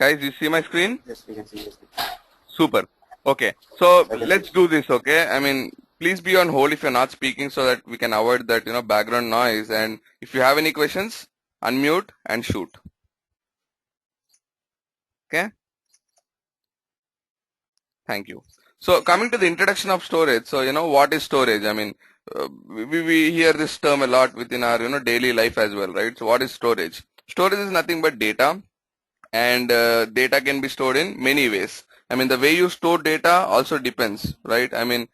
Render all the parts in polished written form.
Guys, you see my screen? Yes, we can see. Yes. Super. Okay. So I can let's see. do this. Okay. I mean, please be on hold if you're not speaking so that we can avoid that, background noise. And if you have any questions, unmute and shoot. Okay. Thank you. So coming to the introduction of storage. So, what is storage? I mean, we hear this term a lot within our, daily life as well, right? So what is storage? Storage is nothing but data, and data can be stored in many ways. I mean, the way you store data also depends, right? I mean,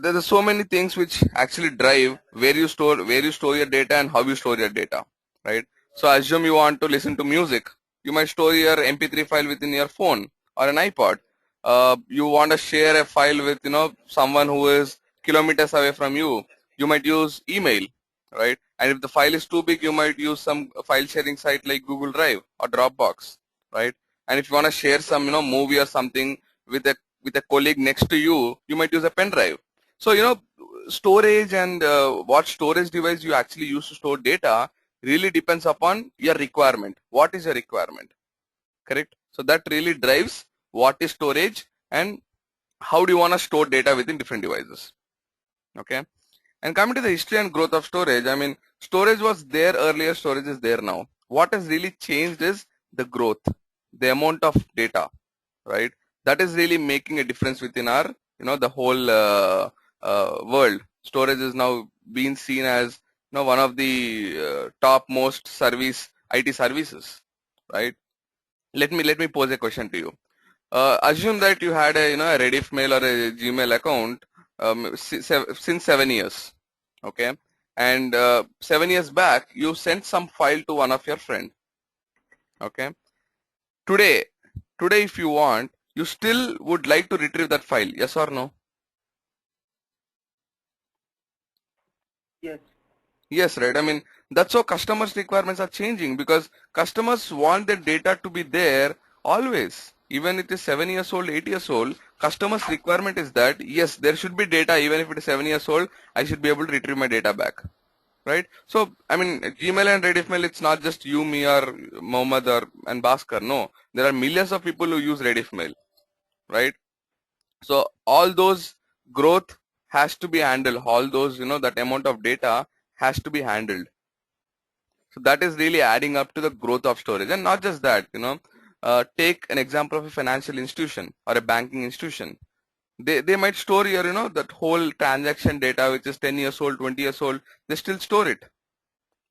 there are so many things which actually drive where you store your data and how you store your data, right? So assume you want to listen to music. You might store your mp3 file within your phone or an iPod. You want to share a file with someone who is kilometers away from you. You might use email, right? And if the file is too big, you might use some file sharing site like Google Drive or Dropbox, right? And if you want to share some movie or something with a colleague next to you, you might use a pen drive. So storage and what storage device you actually use to store data really depends upon your requirement. What is your requirement? Correct. So that really drives what is storage and how do you want to store data within different devices. Okay. And coming to the history and growth of storage, I mean, storage was there earlier, storage is there now. What has really changed is the growth, the amount of data, right? That is really making a difference within our, the whole world. Storage is now being seen as, one of the top most IT services, right? Let me pose a question to you. Assume that you had a Rediff mail or a Gmail account since 7 years, okay? And 7 years back, you sent some file to one of your friend, okay? Today, if you want, you still would like to retrieve that file, yes or no? Yes. Yes, right. I mean, that's how customers' requirements are changing because customers want their data to be there always. Even if it is 7 years old, 8 years old, customers' requirement is that yes, there should be data. Even if it is 7 years old, I should be able to retrieve my data back, right? So, I mean, Gmail and Rediff Mail, it's not just you, me, or Mohammed or and Bhaskar. No, there are millions of people who use Rediff Mail, right? So all those growth has to be handled. All those, that amount of data has to be handled. So that is really adding up to the growth of storage. And not just that, take an example of a financial institution or a banking institution. They might store your, that whole transaction data, which is 10 years old, 20 years old. They still store it,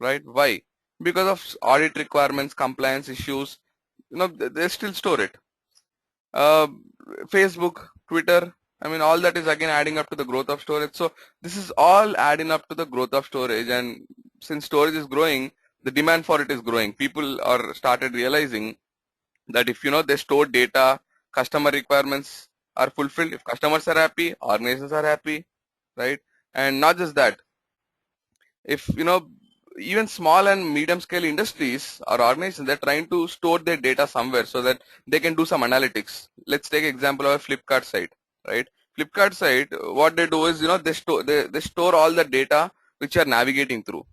right? Why? Because of audit requirements, compliance issues, they still store it. uh, Facebook, Twitter, I mean, all that is again adding up to the growth of storage. So this is all adding up to the growth of storage. And since storage is growing, the demand for it is growing. People are started realizing that if they store data, customer requirements are fulfilled. If customers are happy, organizations are happy, right? And not just that, if even small and medium scale industries or organizations, they're trying to store their data somewhere so that they can do some analytics. Let's take example of a Flipkart site, right? Flipkart site, what they do is they store all the data which you are navigating through.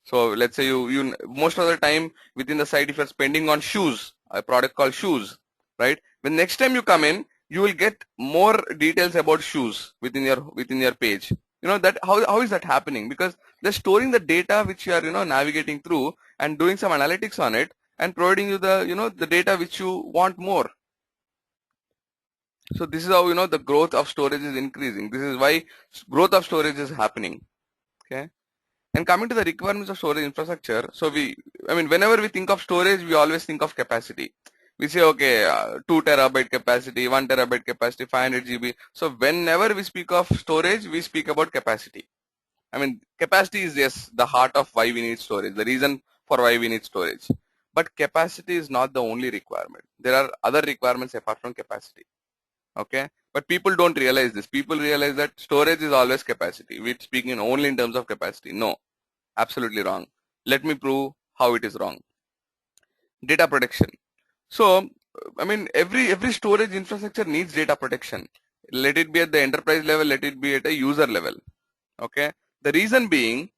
So let's say you most of the time within the site, if you're spending on shoes, a product called shoes, right? When next time you come in, you will get more details about shoes within your page. That how is that happening? Because they're storing the data which you are navigating through and doing some analytics on it and providing you the data which you want more. So this is how the growth of storage is increasing. This is why growth of storage is happening. Okay. And coming to the requirements of storage infrastructure, so I mean, whenever we think of storage, we always think of capacity. We say, okay, 2 terabyte capacity, 1 terabyte capacity, 500 GB. So whenever we speak of storage, we speak about capacity. I mean, capacity is yes, the heart of why we need storage, the reason for why we need storage. But capacity is not the only requirement. There are other requirements apart from capacity. Okay. But people don't realize this. People realize that storage is always capacity. We're speaking only in terms of capacity. No. Absolutely wrong. Let me prove how it is wrong. Data protection. So, I mean, every storage infrastructure needs data protection. Let it be at the enterprise level, let it be at a user level. Okay. The reason being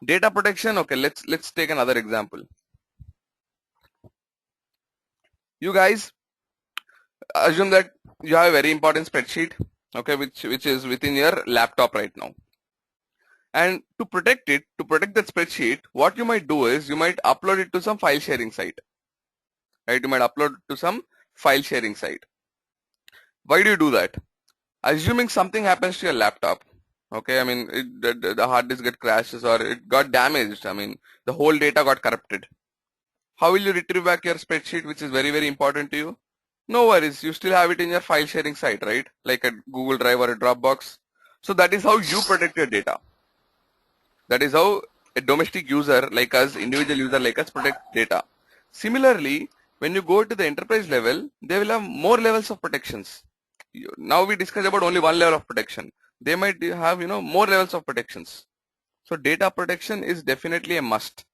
data protection. Okay, let's take another example. You guys assume that you have a very important spreadsheet, okay, which is within your laptop right now. And to protect it, to protect that spreadsheet, what you might do is you might upload it to some file sharing site, right? You might upload it to some file sharing site. Why do you do that? Assuming something happens to your laptop, okay, I mean, the hard disk get crashes or it got damaged, I mean, the whole data got corrupted. How will you retrieve back your spreadsheet, which is very, very important to you? No worries, you still have it in your file sharing site, right? Like a Google Drive or a Dropbox. So that is how you protect your data. That is how a domestic user like us, individual user like us protect data. Similarly, when you go to the enterprise level, they will have more levels of protections. Now we discussed about only one level of protection. They might have, more levels of protections. So data protection is definitely a must,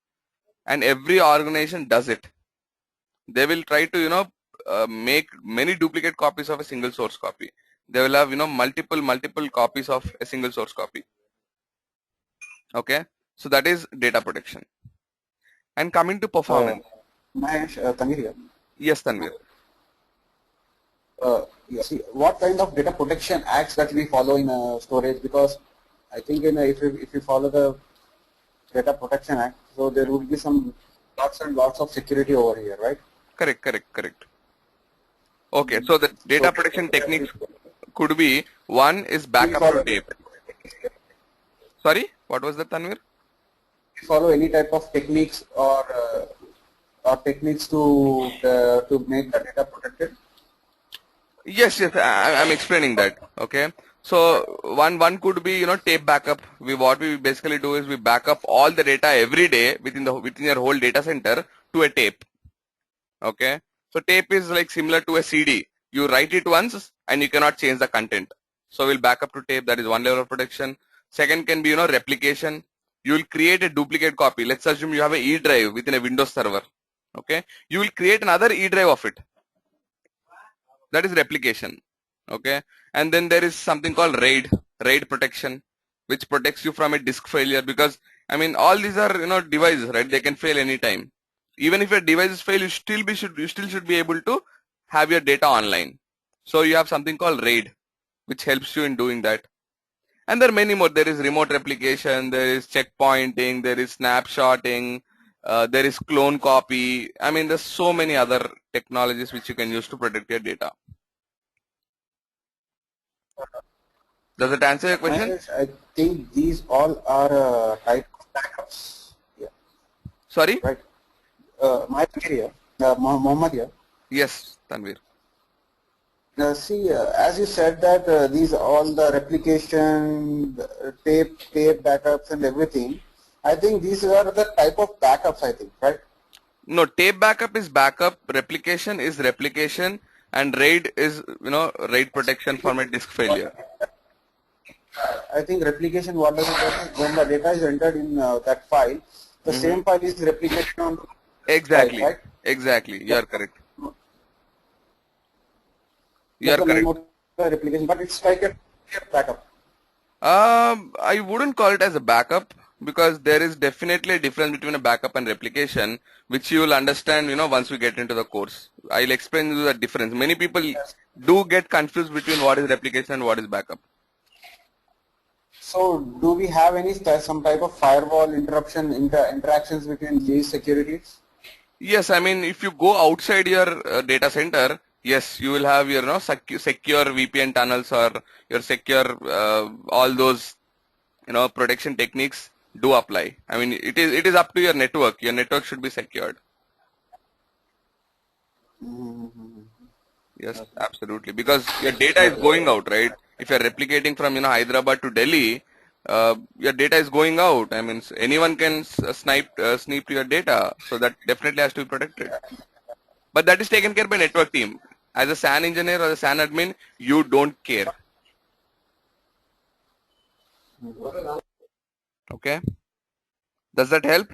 and every organization does it. They will try to, make many duplicate copies of a single source copy. They will have, multiple copies of a single source copy. Okay, so that is data protection. And coming to performance, Mahesh, Tanvir here. yes, Tanvir. Yeah, see, what kind of data protection acts that we follow in storage? Because I think if you follow the Data Protection Act, so there would be some lots and lots of security over here, right? Correct. Okay, so the data So, protection techniques could be, one is backup to tape. Sorry, what was that, Tanvir? follow any type of techniques or techniques to make the data protected? Yes, I'm explaining that. Okay, so one could be, tape backup. What we basically do is we back up all the data every day within your whole data center to a tape. Okay, so tape is like similar to a CD. You write it once and you cannot change the content. So we'll back up to tape. That is one level of protection. Second can be, replication. You will create a duplicate copy. Let's assume you have a E drive within a Windows server. Okay, you will create another E drive of it. That is replication. Okay, and then there is something called RAID protection, which protects you from a disk failure, because I mean all these are, devices, right? They can fail anytime. Even if your devices fail, you still should be able to have your data online. So you have something called RAID, which helps you in doing that. And there are many more. There is remote replication, there is checkpointing, there is snapshotting, there is clone copy. I mean, there's so many other technologies which you can use to protect your data. Does it answer your question? Mahesh, I think these all are type of backups. Yeah, Sorry? right. My here, Mohammed here. Yes, Tanvir. See, as you said that these all the replication, tape backups and everything, I think these are the type of backups, I think, right? No, tape backup is backup, replication is replication, and RAID is, RAID protection from a disk failure. I think replication, what does it do? When the data is entered in that file, the same file is replicated on Exactly. file, right? Exactly. You are correct. You That's are the name correct. of the replication, but it's like a backup. I wouldn't call it as a backup, because there is definitely a difference between a backup and replication, which you will understand, once we get into the course. I'll explain you the difference. Many people do get confused between what is replication and what is backup. So, do we have any some type of firewall interruption interactions between these securities? Yes, I mean, if you go outside your data center, yes, you will have your, secure VPN tunnels, or your secure, all those, protection techniques do apply. I mean, it is up to your network. Your network should be secured. Yes, absolutely. Because your data is going out, right? If you're replicating from, Hyderabad to Delhi, your data is going out. I mean, anyone can sneak to your data. So that definitely has to be protected. But that is taken care by network team. As a SAN engineer or a SAN admin, you don't care. Okay. Does that help?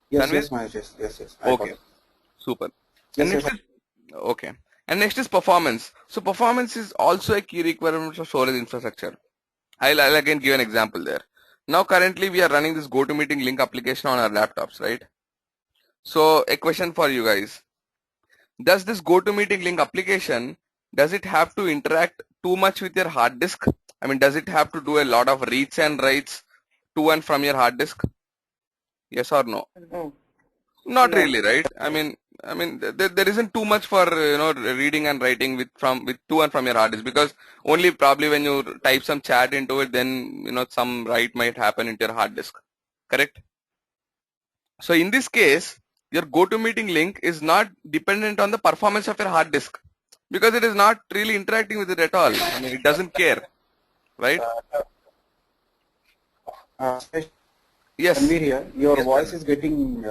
Yes, Tanvir? yes, Mahesh, yes. I got Okay. it. Super. And Yes, next yes. is okay. And next is performance. So performance is also a key requirement for storage infrastructure. I'll again give an example there. Now currently we are running this GoToMeeting link application on our laptops, right? So a question for you guys. Does this GoToMeeting link application, does it have to interact too much with your hard disk? I mean, does it have to do a lot of reads and writes to and from your hard disk? Yes or no? No. Not No. really, right? I mean, there isn't too much for reading and writing with to and from your hard disk, because only probably when you type some chat into it, then some write might happen into your hard disk. Correct? So in this case, your GoToMeeting link is not dependent on the performance of your hard disk, because it is not really interacting with it at all. I mean, it doesn't care, right? Yes. Ranveer here. Your Yes, voice sir. is getting.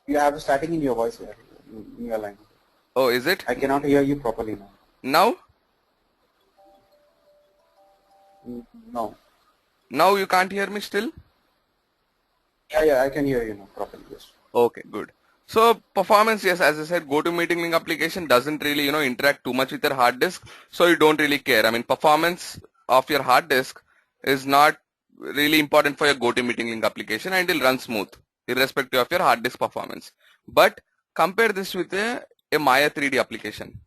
You have starting in your voice here, in your line. Oh, is it? I cannot hear you properly now. Now? No. Now you can't hear me still? Yeah, I can hear you now properly. Yes. Okay, good. So performance, yes, as I said, GoToMeeting link application doesn't really, interact too much with your hard disk, so you don't really care. I mean, performance of your hard disk is not really important for your GoToMeeting link application, and it'll run smooth, irrespective of your hard disk performance. But compare this with a Maya 3D application.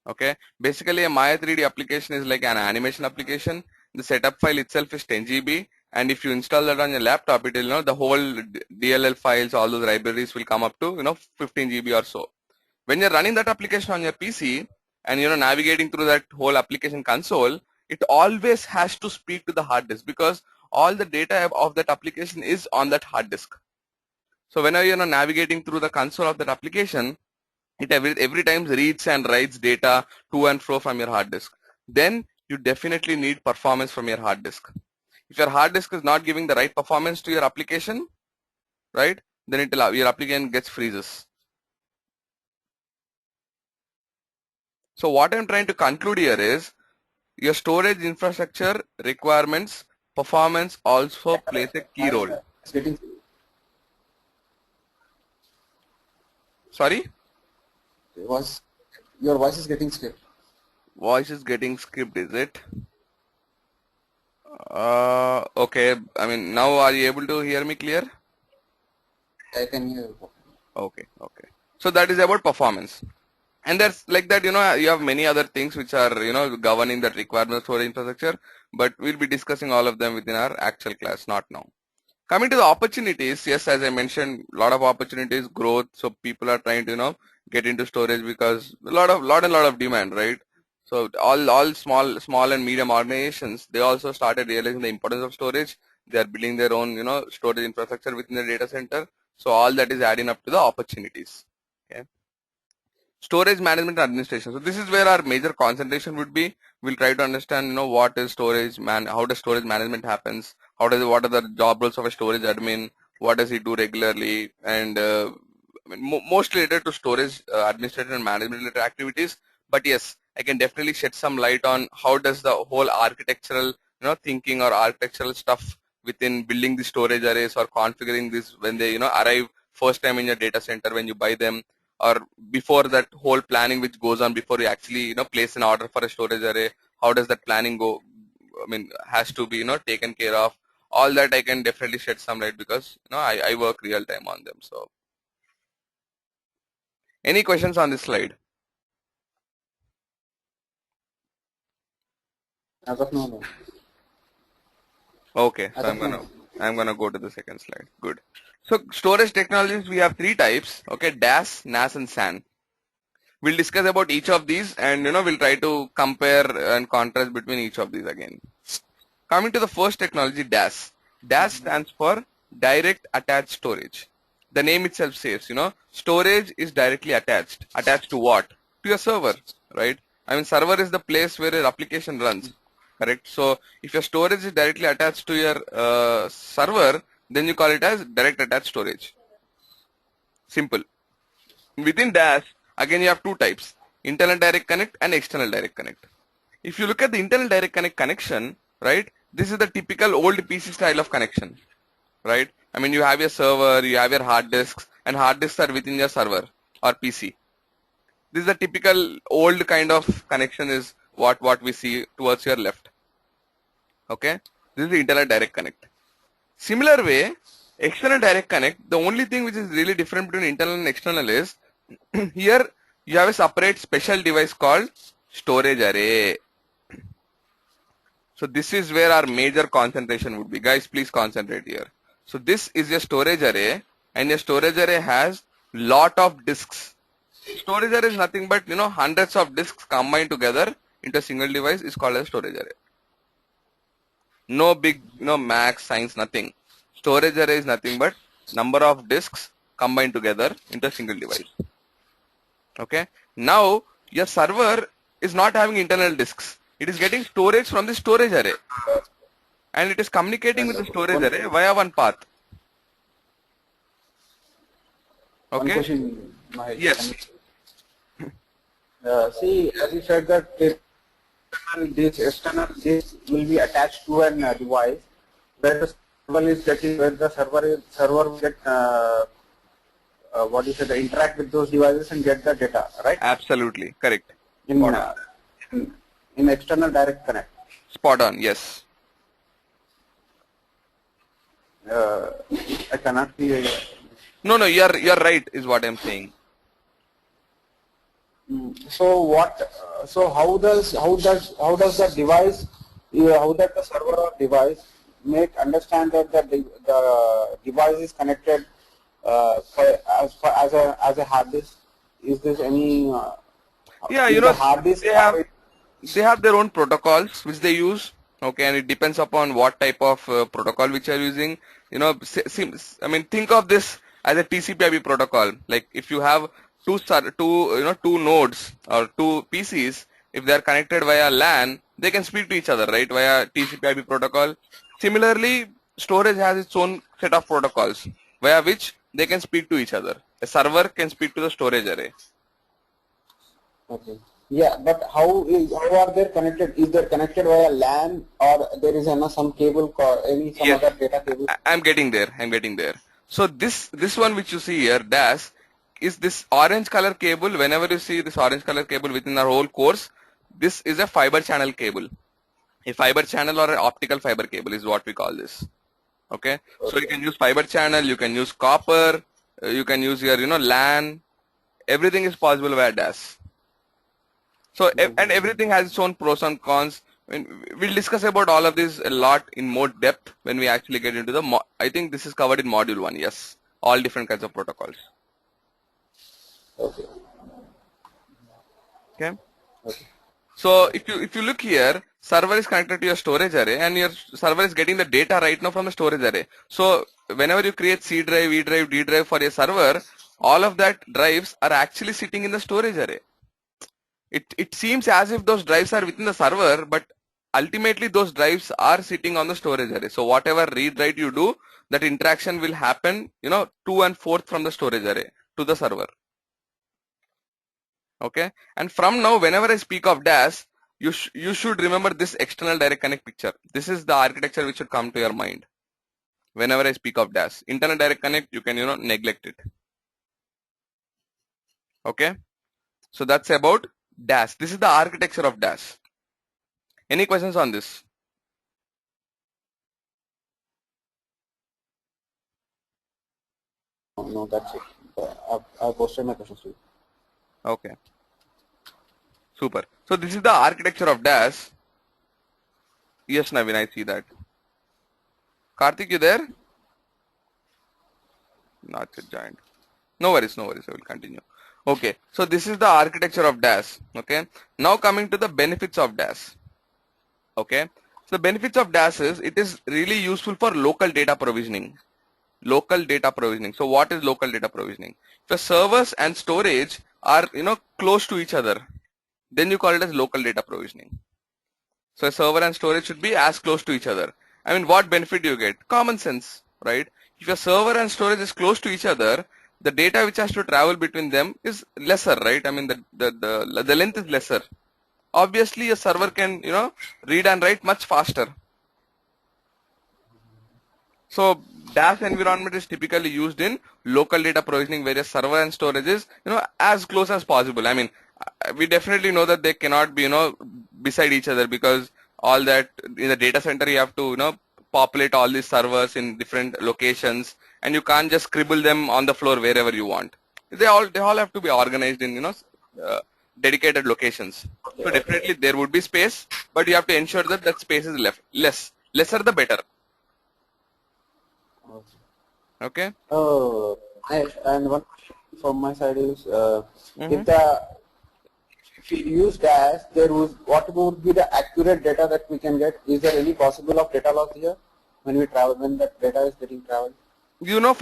Okay, basically a Maya 3D application is like an animation application. The setup file itself is 10 GB, and if you install that on your laptop, it will the whole DLL files, all those libraries will come up to 15 GB or so. When you're running that application on your PC and navigating through that whole application console, it always has to speak to the hard disk, because all the data of that application is on that hard disk. So whenever you're navigating through the console of that application, it every time reads and writes data to and fro from your hard disk. Then you definitely need performance from your hard disk. If your hard disk is not giving the right performance to your application, right, then your application gets freezes. So what I'm trying to conclude here is your storage infrastructure requirements, performance also plays a key role. It's getting. Sorry? Your voice is getting skipped. Voice is getting skipped, is it? Okay. I mean, now are you able to hear me clear? I can hear you. Okay. So that is about performance. And that's like that, you have many other things which are, governing that requirement storage infrastructure, but we'll be discussing all of them within our actual class, not now. Coming to the opportunities, yes, as I mentioned, a lot of opportunities, growth. So people are trying to, get into storage because a lot of demand, right? So all small and medium organizations, they also started realizing the importance of storage. They are building their own, storage infrastructure within the data center. So all that is adding up to the opportunities. Okay. Storage management and administration. So this is where our major concentration would be. We'll try to understand, what is storage how does storage management happens, what are the job roles of a storage admin, what does he do regularly, and mostly related to storage administration and management related activities. But yes, I can definitely shed some light on how does the whole architectural, thinking or architectural stuff within building the storage arrays or configuring this when they, arrive first time in your data center when you buy them, or before that whole planning which goes on before you actually place an order for a storage array. How does that planning go? I mean, has to be taken care of. All that I can definitely shed some light, because I work real time on them. So any questions on this slide? As of now, no. Okay, so As of now, I'm gonna go to the second slide. Good. So storage technologies, we have three types. Okay, DAS, NAS, and SAN. We'll discuss about each of these, and we'll try to compare and contrast between each of these again. Coming to the first technology, DAS. DAS stands for Direct Attached Storage. The name itself says, storage is directly attached. Attached to what? To your server, right? I mean, server is the place where your application runs, correct? So if your storage is directly attached to your server, then you call it as direct attached storage. Simple. Within DAS, again you have two types, internal direct connect and external direct connect. If you look at the internal direct connect connection, right, this is the typical old PC style of connection, right? I mean, you have your server, you have your hard disks, and hard disks are within your server or PC. This is the typical old kind of connection, is what we see towards your left. Okay, this is the internal direct connect. Similar way, External direct connect, the only thing which is really different between internal and external is here you have a separate special device called storage array. So this is where our major concentration would be. Guys, please concentrate here. So this is a storage array, and a storage array has lot of disks. Storage array is nothing but hundreds of disks combined together into a single device is called as storage array. No big max, science, nothing. Storage array is nothing but number of disks combined together into a single device. Okay. Now your server is not having internal disks. It is getting storage from the storage array, and it is communicating with the storage array via one path. One Okay. question, Mahesh. Yes. See, as you said that this external disk will be attached to a device where the server is getting, where the server will get what you said, interact with those devices and get the data, right? Absolutely correct. In external direct connect. Spot on. Yes. I cannot see. No, you're right. Is what I'm saying. So what? So how does the device, how that the server or device make understand that the device is connected as a hard disk? Is this any? Yeah, is the hard disk they have their own protocols which they use. Okay, and it depends upon what type of protocol which you are using. I mean, think of this as a TCP/IP protocol. Like if you have two nodes or two PCs, if they are connected via LAN, they can speak to each other, right? Via TCP/IP protocol. Similarly, storage has its own set of protocols via which they can speak to each other. A server can speak to the storage array. Okay. Yeah, but how are they connected? Is they connected via LAN or there is some cable some Yes. other data cable? I'm getting there. So this one which you see here, dash, is this orange color cable. Whenever you see this orange color cable within our whole course, this is a fiber channel cable. A fiber channel or an optical fiber cable is what we call this. Okay. So you can use fiber channel, you can use copper, you can use your LAN. Everything is possible via dash. So and everything has its own pros and cons. We'll discuss about all of this a lot in more depth when we actually get into the. I think this is covered in module 1. Yes, all different kinds of protocols. Okay. Okay. Okay. So if you look here, server is connected to your storage array, and your server is getting the data right now from the storage array. So whenever you create C drive, E drive, D drive for your server, all of that drives are actually sitting in the storage array. It seems as if those drives are within the server, but ultimately those drives are sitting on the storage array. So whatever read write you do, that interaction will happen, to and forth from the storage array to the server. Okay, and from now, whenever I speak of DAS, you should remember this external direct connect picture. This is the architecture which should come to your mind whenever I speak of DAS. Internal direct connect, you can neglect it. Okay, so that's about DAS. This is the architecture of DAS. Any questions on this? No, that's it. I've posted my questions to you. Okay, super. So this is the architecture of DAS. Yes, Navin, I see that. Karthik, you there? Not yet joined. No worries, I will continue. Okay, so this is the architecture of DAS. Okay, now coming to the benefits of DAS. Okay, so the benefits of DAS is it is really useful for local data provisioning. Local data provisioning. So what is local data provisioning? If the servers and storage are close to each other, then you call it as local data provisioning. So a server and storage should be as close to each other. I mean, what benefit do you get? Common sense, right? If your server and storage is close to each other, the data which has to travel between them is lesser, right? I mean, the length is lesser. Obviously, a server can, read and write much faster. So DAS environment is typically used in local data provisioning, where a server and storage is, as close as possible. I mean, we definitely know that they cannot be, beside each other, because all that in the data center you have to, populate all these servers in different locations, and you can't just scribble them on the floor wherever you want. They all have to be organized in uh, dedicated locations. So definitely there would be space, but you have to ensure that that space is lesser the better. Okay. Oh, nice. And one question from my side is, Mhm. if we use DAS, what would be the accurate data that we can get? Is there any possible of data loss here when we travel, when that data is getting traveled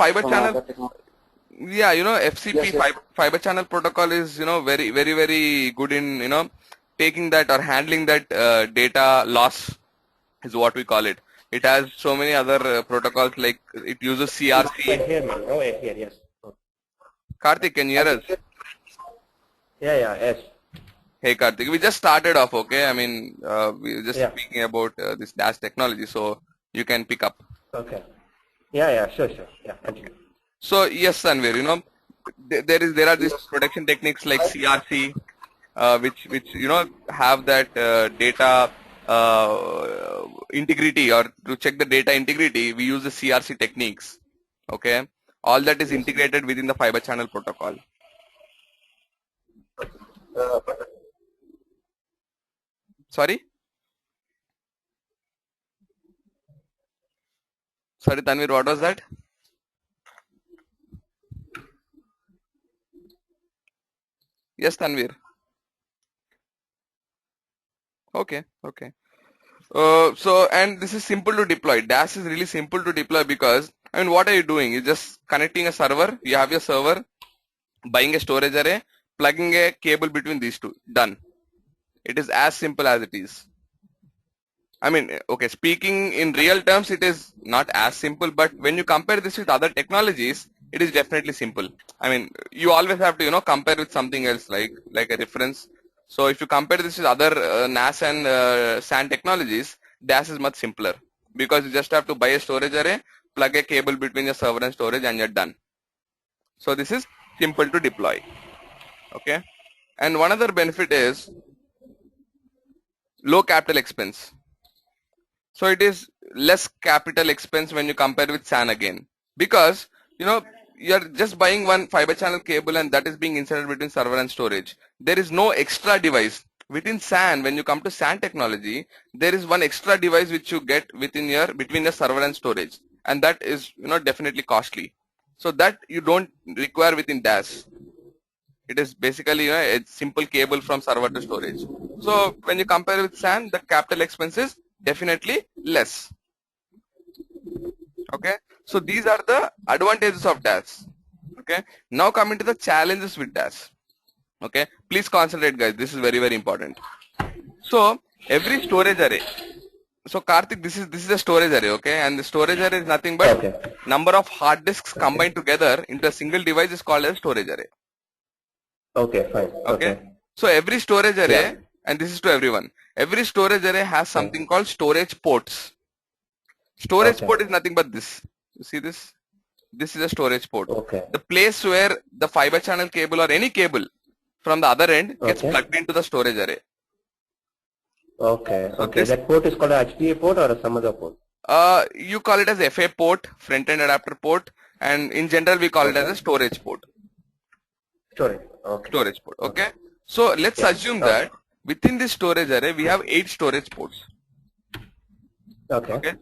Fiber from channel. other technology? Yeah, FCP Yes, yes. fiber channel protocol is very very very good in taking that or handling that data loss is what we call it. It has so many other protocols, like it uses Can CRC. hear me? Oh, here, yes. Oh. Karthik, can you hear us? Yeah, yes. Hey Karthik, we just started off, okay? I mean, we were just Yeah. speaking about this DAS technology, so you can pick up. Okay. Yeah, sure. Yeah, continue. So yes, Sanveer, there are these protection techniques like CRC, which have that data integrity, or to check the data integrity, we use the CRC techniques. Okay, all that is integrated within the fiber channel protocol. Sorry, Tanvir, what was that? Yes, Tanvir. Okay. And this is simple to deploy. DAS is really simple to deploy because, I mean, what are you doing? You're just connecting a server. You have your server, buying a storage array, plugging a cable between these two. Done. It is as simple as it is. I mean, okay, speaking in real terms, it is not as simple, but when you compare this with other technologies, it is definitely simple. I mean, you always have to, compare with something else, like a reference. So if you compare this with other NAS and SAN technologies, DAS is much simpler because you just have to buy a storage array, plug a cable between your server and storage, and you're done. So this is simple to deploy. Okay. And one other benefit is low capital expense. So it is less capital expense when you compare with SAN again, because you're just buying one fiber channel cable and that is being inserted between server and storage. There is no extra device within SAN. When you come to SAN technology, there is one extra device which you get between your server and storage, and that is definitely costly. So that you don't require within DAS. It is basically a simple cable from server to storage. So when you compare with SAN, the capital expense is definitely less. Okay, so these are the advantages of DAS. Okay, now coming to the challenges with DAS. Okay, please concentrate, guys. This is very very important. So every storage array. So Karthik, this is a storage array, okay, and the storage array is nothing but number of hard disks combined together into a single device is called as storage array. Okay, fine. Okay. So every storage array, and this is to everyone, every storage array has something called storage ports. Storage port is nothing but this. You see this? This is a storage port. Okay. The place where the fiber channel cable or any cable from the other end gets plugged into the storage array. Okay. That port is called a HDA port or some other port? You call it as FA port, front-end adapter port, and in general we call it as a storage port. Storage. Okay. Storage port. Okay. So let's assume that within this storage array we have 8 storage ports. Okay.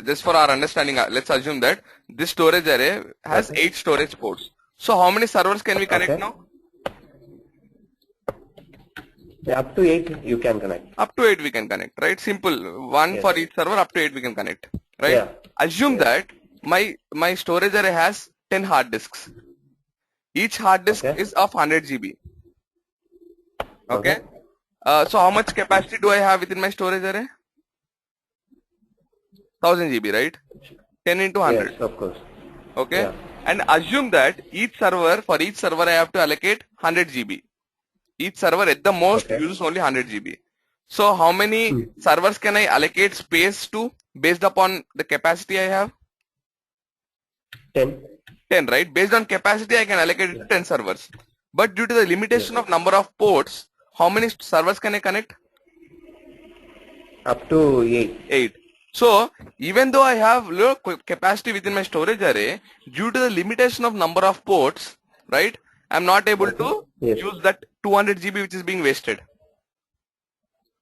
Just for our understanding, let's assume that this storage array has 8 storage ports. So how many servers can we connect now? Up to 8 you can connect. Up to 8 we can connect, right? Simple. One for each server, up to 8 we can connect, right? Yeah. Assume that my storage array has 10 hard disks. Each hard disk is of 100 GB. Okay. So how much capacity do I have within my storage array? 1000 GB, right? 10 into 100. Yes, of course. Okay. Yeah. And assume that for each server I have to allocate 100 GB. Each server at the most uses only 100 GB. So how many servers can I allocate space to based upon the capacity I have? 10. 10, right? Based on capacity I can allocate it to 10 servers. But due to the limitation of number of ports, how many servers can I connect? Up to 8. 8. So even though I have low capacity within my storage array, due to the limitation of number of ports, right, I'm not able to Yes. use that 200 GB which is being wasted.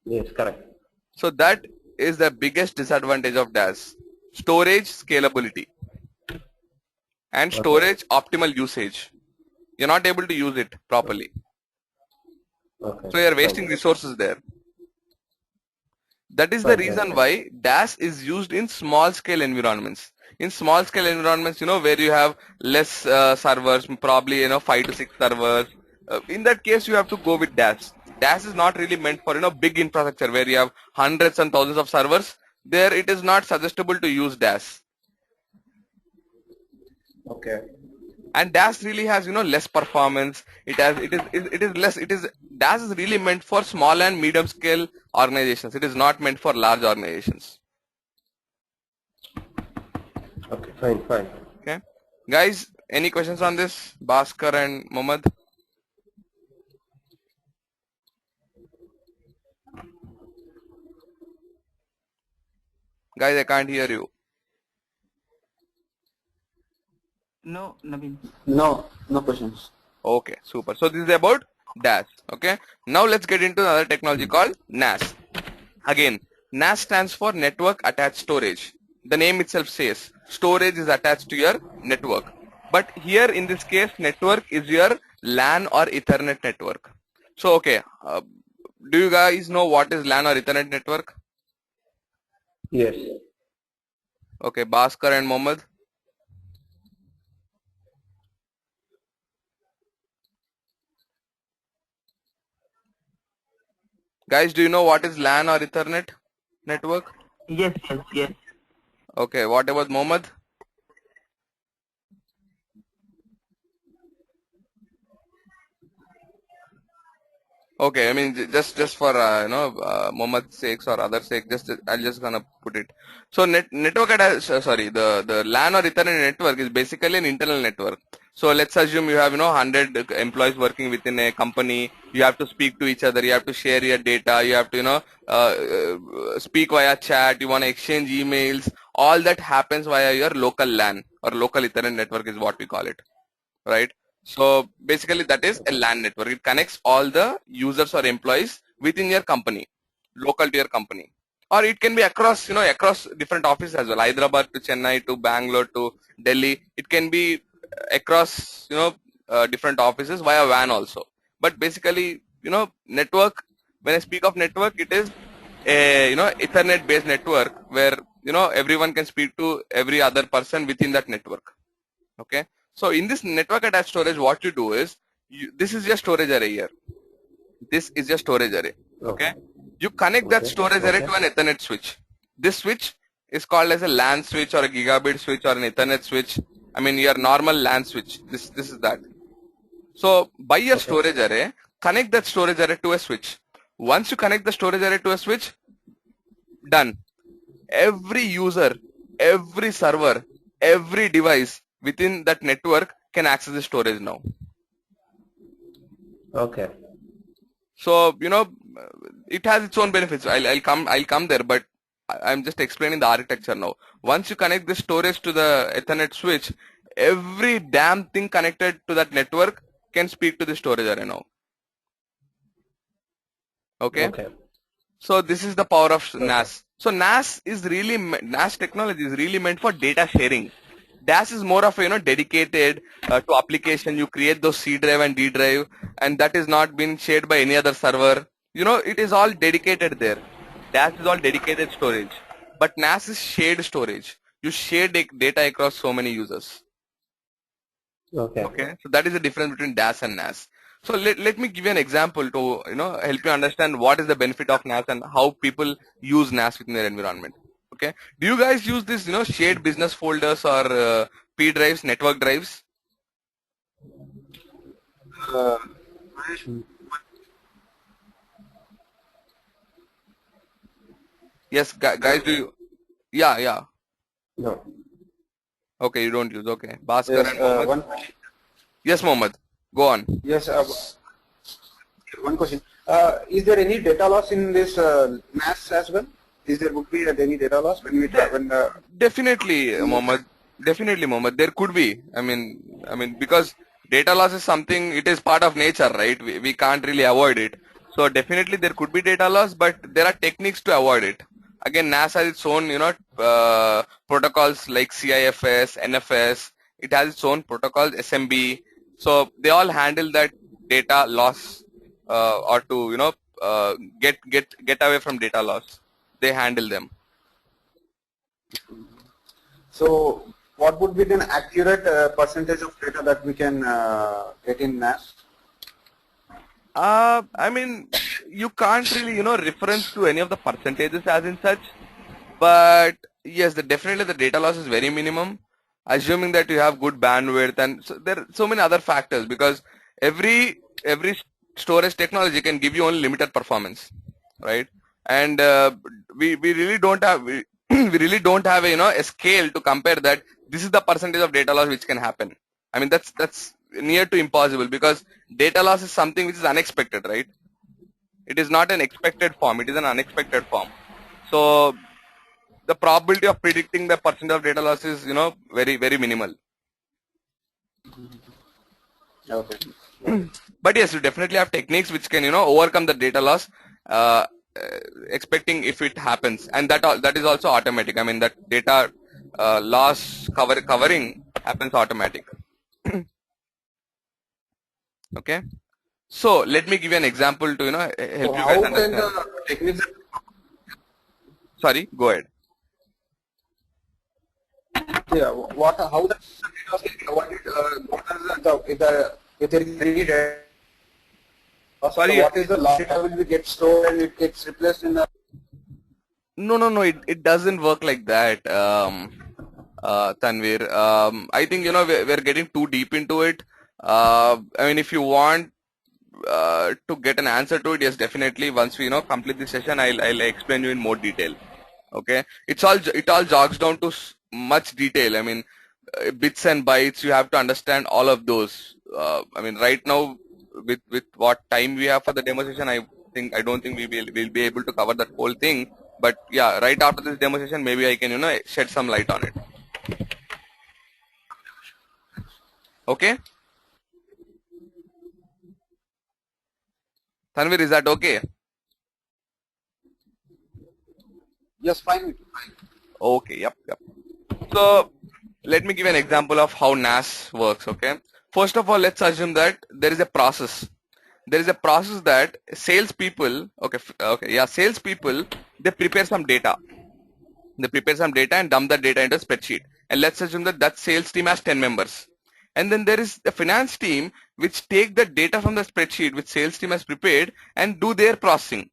Yes, correct. So that is the biggest disadvantage of DAS. Storage scalability and Okay. storage optimal usage. You're not able to use it properly. Okay. So you're Fine. wasting resources there. That is the Fine, reason fine. why DAS is used in small scale environments. In small scale environments, where you have less servers, probably 5 to 6 servers. In that case, you have to go with DAS. DAS is not really meant for big infrastructure where you have hundreds and thousands of servers. There, it is not suggestible to use DAS. Okay. And DAS really has less performance. DAS is really meant for small and medium scale organizations. It is not meant for large organizations. Okay. Fine. Fine. Okay, guys, any questions on this, Bhaskar and Mohammed? Guys, I can't hear you. No, Naveen. No, no questions. Okay, super. So this is about DAS. Okay, now let's get into another technology called NAS. Again, NAS stands for Network Attached Storage. The name itself says storage is attached to your network. But here in this case, network is your LAN or Ethernet network. So okay, do you guys know what is LAN or Ethernet network? Yes. Okay, Bhaskar and Mohammed. Guys, do you know what is LAN or Ethernet network? Yes, yes, yes. Okay, what about Mohammed? Okay, I mean just for Mohammad's sakes or other sake, I'll just gonna put it. So network sorry, the LAN or Ethernet network is basically an internal network. So let's assume you have 100 employees working within a company. You have to speak to each other. You have to share your data. You have to speak via chat. You want to exchange emails. All that happens via your local LAN or local Ethernet network is what we call it, right? So basically that is a LAN network. It connects all the users or employees within your company, local to your company. Or it can be across, across different offices as well. Hyderabad to Chennai to Bangalore to Delhi. It can be across, different offices via WAN also. But basically, network, when I speak of network, it is a, Ethernet based network where, everyone can speak to every other person within that network. Okay. So in this network attached storage, what you do is, this is your storage array here. This is your storage array. Okay. You connect that storage array to an Ethernet switch. This switch is called as a LAN switch or a gigabit switch or an Ethernet switch. I mean your normal LAN switch. This is that. So by your storage array, connect that storage array to a switch. Once you connect the storage array to a switch, done. Every user, every server, every device within that network can access the storage now. Okay. So it has its own benefits. I'll come there, but I'm just explaining the architecture now. Once you connect the storage to the Ethernet switch, every damn thing connected to that network can speak to the storage array now. Okay. So this is the power of NAS. So NAS technology is really meant for data sharing. DAS is more of a dedicated to application. You create those C drive and D drive, and that is not been shared by any other server. It is all dedicated there. DAS is all dedicated storage, but NAS is shared storage. You share data across so many users. Okay. So that is the difference between DAS and NAS. So let me give you an example to help you understand what is the benefit of NAS and how people use NAS within their environment. Okay. Do you guys use this shared business folders or P drives, network drives? Yes, guys, do you? Yeah. No. Okay, you don't use. Okay. Bhaskar and Mohammed. One question. Yes, Mohammed. Go on. Yes, one question. Is there any data loss in this NAS as well? is there would be any data loss when we try when Definitely, Mohammed. Definitely, Mohammed. There could be. Because data loss is something. It is part of nature, right? We can't really avoid it. So definitely there could be data loss, but there are techniques to avoid it. Again, NAS has its own, protocols like CIFS, NFS. It has its own protocols, SMB. So they all handle that data loss, or to, get away from data loss. They handle them. so what would be the accurate percentage of data that we can get in NAS? You can't really, reference to any of the percentages as in such, but yes, definitely the data loss is very minimum, assuming that you have good bandwidth, and so there are so many other factors, because every storage technology can give you only limited performance, right? And we really don't have we really don't have a scale to compare that this is the percentage of data loss which can happen. That's near to impossible, because data loss is something which is unexpected, right? It is not an expected form, it is an unexpected form. So the probability of predicting the percent of data loss is, very, very minimal. Okay. But yes, you definitely have techniques which can, overcome the data loss, uh, expecting if it happens, and that is also automatic. That data loss covering happens automatic. Okay. So let me give you an example to, help So you how guys can understand. the techniques? Sorry, go ahead. Yeah. What? How the what is the if there is any data? Sorry. What is the last data will be get stored and it gets replaced in the? No. It doesn't work like that, Tanvir. I think, we're getting too deep into it. If you want to get an answer to it, yes, definitely. Once we, complete the session, I'll explain you in more detail. Okay. It all jogs down to much detail. Bits and bytes. You have to understand all of those. Right now, with what time we have for the demo session, I don't think we'll be able to cover that whole thing. But yeah, right after this demo session, maybe I can, shed some light on it. Okay. Tanvir, is that okay? Yes, fine. Okay, yep. So let me give an example of how NAS works, okay? First of all, let's assume that there is a process. There is a process that salespeople, salespeople, they prepare some data. They prepare some data and dump that data into a spreadsheet. And let's assume that sales team has 10 members. And then there is the finance team which take the data from the spreadsheet which sales team has prepared and do their processing.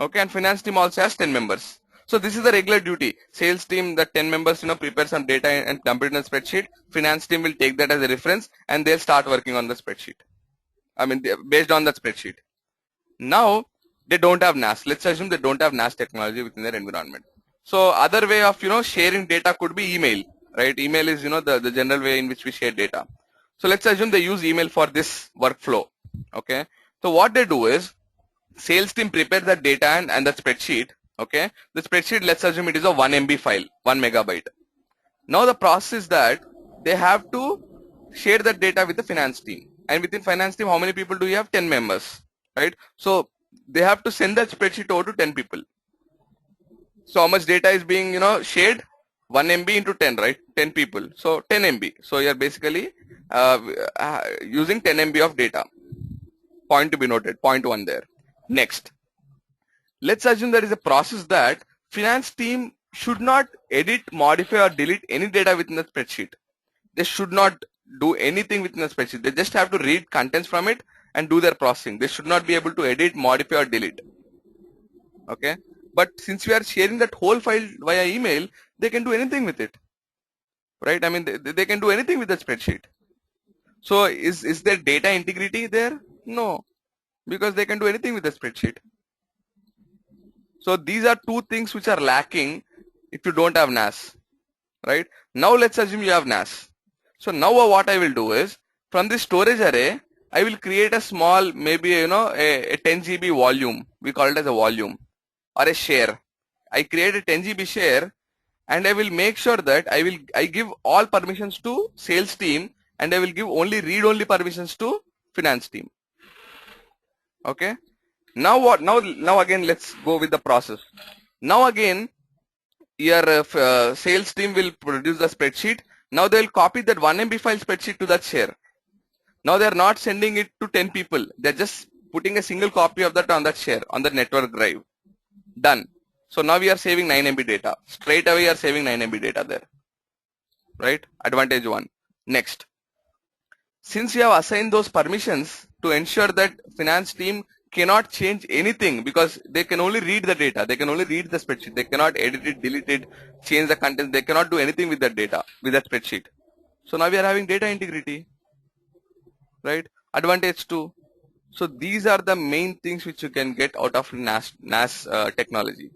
Okay, and finance team also has 10 members. So this is the regular duty. Sales team, the 10 members, prepare some data and dump it in a spreadsheet. Finance team will take that as a reference and they'll start working on the spreadsheet. Based on that spreadsheet. Now, they don't have NAS. Let's assume they don't have NAS technology within their environment. So other way of, sharing data could be email, right? Email is, the general way in which we share data. So let's assume they use email for this workflow. Okay. So what they do is, sales team prepare that data and that spreadsheet. Okay. The spreadsheet, let's assume it is a 1 MB file, 1 megabyte. Now the process is that they have to share that data with the finance team. And within finance team, how many people do you have? 10 members, right? So they have to send that spreadsheet over to 10 people. So how much data is being, shared? 1 MB into 10, right? 10 people. So 10 MB. So you're basically using 10 MB of data. Point to be noted. Point 1 there. Next. Let's assume there is a process that finance team should not edit, modify or delete any data within the spreadsheet. They should not do anything within the spreadsheet. They just have to read contents from it and do their processing. They should not be able to edit, modify or delete. Okay. But since we are sharing that whole file via email, they can do anything with it. Right? They can do anything with the spreadsheet. So is there data integrity there? No. Because they can do anything with the spreadsheet. So these are two things which are lacking if you don't have NAS. Right? Now let's assume you have NAS. So now what I will do is, from this storage array, I will create a small, maybe, a 10 GB volume. We call it as a volume or a share. I create a 10 GB share, and I will make sure that I give all permissions to sales team, and I will give only read-only permissions to finance team. Okay. Now what? Now again, let's go with the process. Now again, your sales team will produce the spreadsheet. Now they will copy that 1 MB file spreadsheet to that share. Now they are not sending it to 10 people. They're just putting a single copy of that on that share, on the network drive. Done. So now we are saving 9 MB data. Straight away, you are saving 9 MB data there. Right? Advantage 1. Next. Since you have assigned those permissions to ensure that finance team cannot change anything, because they can only read the data, they can only read the spreadsheet, they cannot edit it, delete it, change the content, they cannot do anything with that data, with that spreadsheet. So now we are having data integrity, right? Advantage 2. So these are the main things which you can get out of NAS technology.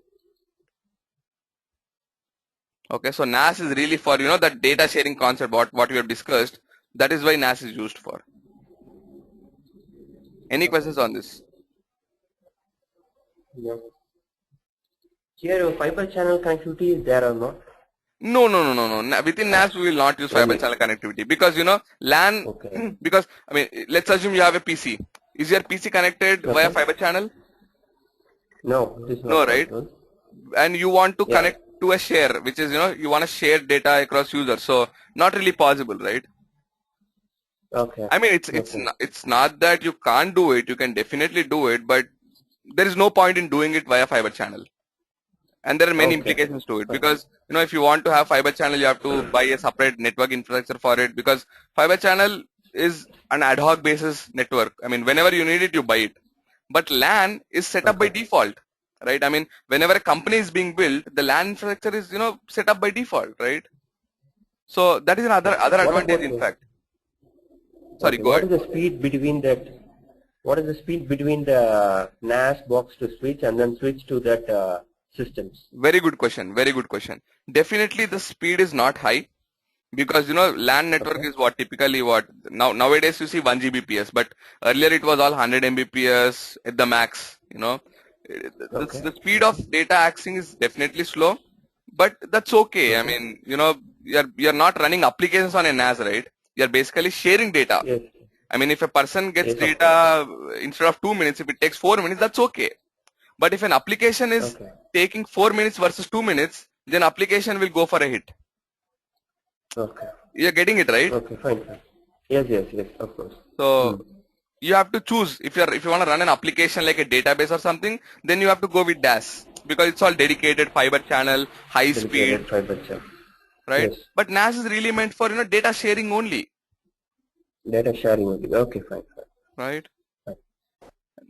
Okay, so NAS is really for, that data sharing concept, what we have discussed. That is why NAS is used for. Any questions on this? Yeah. Here, fiber channel connectivity is there or not? No. Within NAS, we will not use fiber channel connectivity, because LAN. Okay. Because let's assume you have a PC. Is your PC connected via fiber channel? No, it is not. No, right? possible. And you want to Yeah. connect to a share, which is you want to share data across users. So not really possible, right? Okay. I mean, it's not that you can't do it. You can definitely do it, but there is no point in doing it via fiber channel. And there are many Okay. implications to it, Okay. because if you want to have fiber channel, you have to buy a separate network infrastructure for it, because fiber channel is an ad hoc basis network. I mean, whenever you need it, you buy it. But LAN is set up by default, right? I mean, whenever a company is being built, the LAN infrastructure is set up by default, right? So that is another What advantage, about in the- fact. Sorry, Okay, go what ahead. is the speed between that? What is the speed between the NAS box to switch and then switch to that systems? Very good question. Very good question. Definitely the speed is not high, because LAN network Okay. is what typically nowadays you see 1 Gbps, but earlier it was all 100 Mbps at the max. Okay. The speed of data accessing is definitely slow, but that's okay. I mean, you're not running applications on a NAS, right? You're basically sharing data. Yes. I mean, if a person gets Yes, of data instead of 2 minutes, if it takes 4 minutes, that's okay. But if an application is Okay. taking 4 minutes versus 2 minutes, then application will go for a hit. Okay. You're getting it, right? Okay. Fine. Yes. Of course. So you have to choose. If you want to run an application like a database or something, then you have to go with DAS, because it's all dedicated fiber channel, high speed, Dedicated fiber channel. right? Yes. But NAS is really meant for data sharing only, Data sharing only. Okay. Fine. right?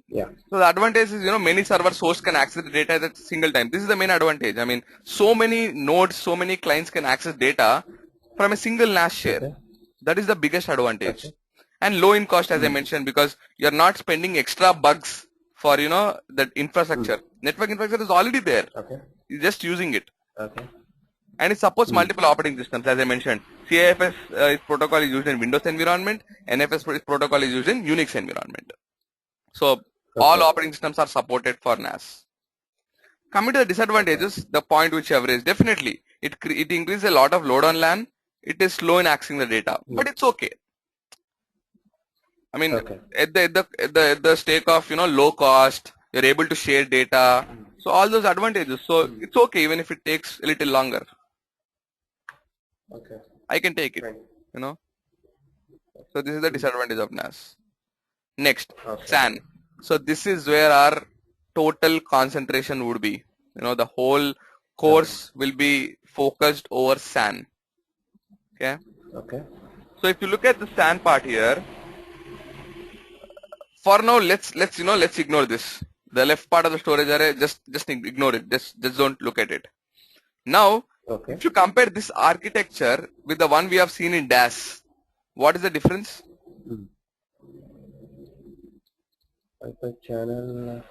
Yeah. So the advantage is many server hosts can access the data at a single time. This is the main advantage. I mean, so many nodes, so many clients can access data from a single NAS share. Okay. That is the biggest advantage. Okay. And low in cost, as I mentioned, because you're not spending extra bucks for that infrastructure. Network infrastructure is already there. Okay. You're just using it. Okay. And it supports multiple operating systems, as I mentioned. CIFS protocol is used in Windows environment. NFS protocol is used in Unix environment. So all operating systems are supported for NAS. Coming to the disadvantages, the point which I have raised, definitely it increases a lot of load on LAN. It is slow in accessing the data, but it's okay. I mean, Okay. at the stake of low cost, you're able to share data. So all those advantages. So it's okay even if it takes a little longer. Okay. I can take it. Fine. So this is the disadvantage of NAS. Next, Okay. SAN. So this is where our total concentration would be. The whole course will be focused over SAN. Okay. Okay. So if you look at the SAN part here, for now let's ignore this. The left part of the storage array, just ignore it. Just don't look at it. Now, Okay. if you compare this architecture with the one we have seen in DAS, what is the difference? Fiber channel.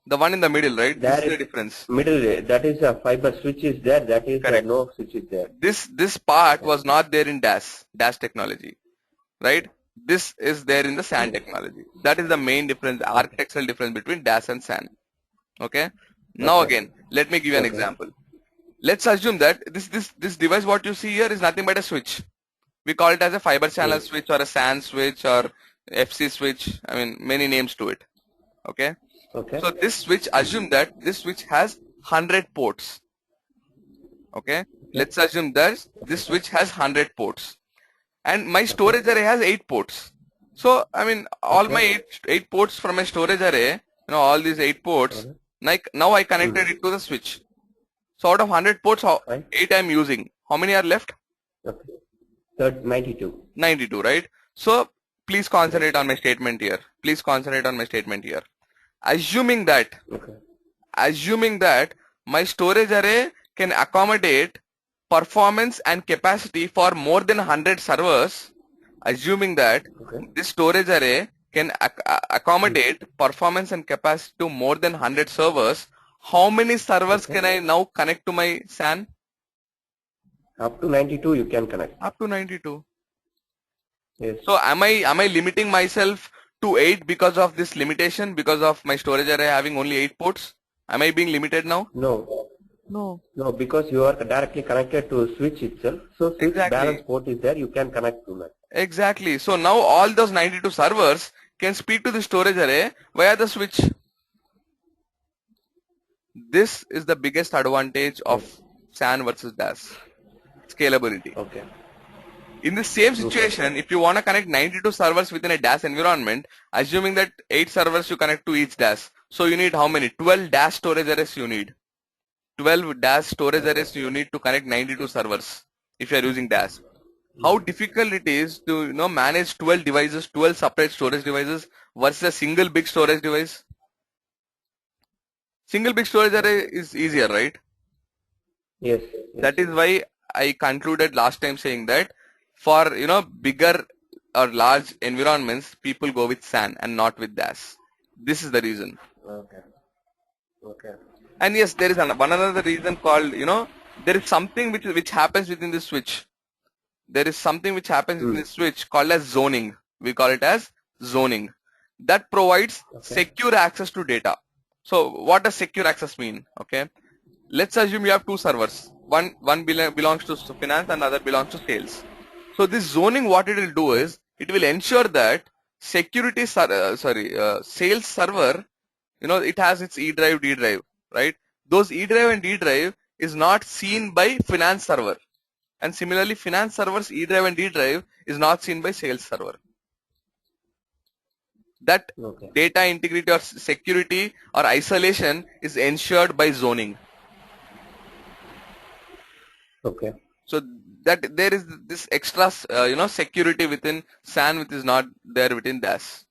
The one in the middle, right? This That is the is- difference. Middle. That is a fiber switch is there. That is Correct. no switch is there. This part was not there in DAS technology, right? This is there in the SAN technology. That is the main difference, architectural difference between DAS and SAN. Okay. Now Okay. again, let me give you an Okay. example. Let's assume that this device what you see here is nothing but a switch. We call it as a fiber channel Yes. switch or a SAN switch or FC switch. I mean, many names to it. Okay. Okay. So this switch, assume that this switch has 100 ports. Okay. Let's assume that this switch has 100 ports. And my storage array has 8 ports. So, I mean, all Okay. my eight ports from my storage array, all these 8 ports, Okay. like now I connected it to the switch. So out of 100 ports, Fine. 8 I'm using. How many are left? Okay. Third 92. 92, right? So please concentrate on my statement here. Please concentrate on my statement here. Assuming that Okay. my storage array can accommodate performance and capacity for more than 100 servers, assuming that Okay. this storage array can accommodate performance and capacity to more than 100 servers, how many servers Okay. can I now connect to my SAN? Up to 92 you can connect. Up to 92. Yes. So am I limiting myself to 8 because of this limitation, because of my storage array having only 8 ports? Am I being limited now? No. No. No, because you are directly connected to switch itself. So since Exactly. balance port is there, you can connect to that. Exactly. So now all those 92 servers can speak to the storage array via the switch. This is the biggest advantage of SAN versus DAS. Scalability. Okay. In the same situation, if you want to connect 92 servers within a DAS environment, assuming that 8 servers you connect to each DAS, so you need how many? 12 DAS storage arrays you need. 12 DAS storage arrays you need to connect 92 servers if you are using DAS. How difficult it is to manage 12 devices, 12 separate storage devices versus a single big storage device. Single big storage array is easier, right? Yes. That is why I concluded last time saying that for bigger or large environments, people go with SAN and not with DAS. This is the reason. Okay. Okay. And yes, there is one another reason called there is something which happens within the switch. There is something which happens in the switch called as zoning. We call it as zoning. That provides secure access to data. So what does secure access mean? Okay. Let's assume you have 2 servers. One belongs to finance and other belongs to sales. So this zoning, what it will do is, it will ensure that sales server, it has its E drive, D drive, right? Those E drive and D drive is not seen by finance server. And similarly, finance server's E drive and D drive is not seen by sales server. That data integrity or security or isolation is ensured by zoning. Okay. So that there is this extra, security within SAN which is not there within DAS.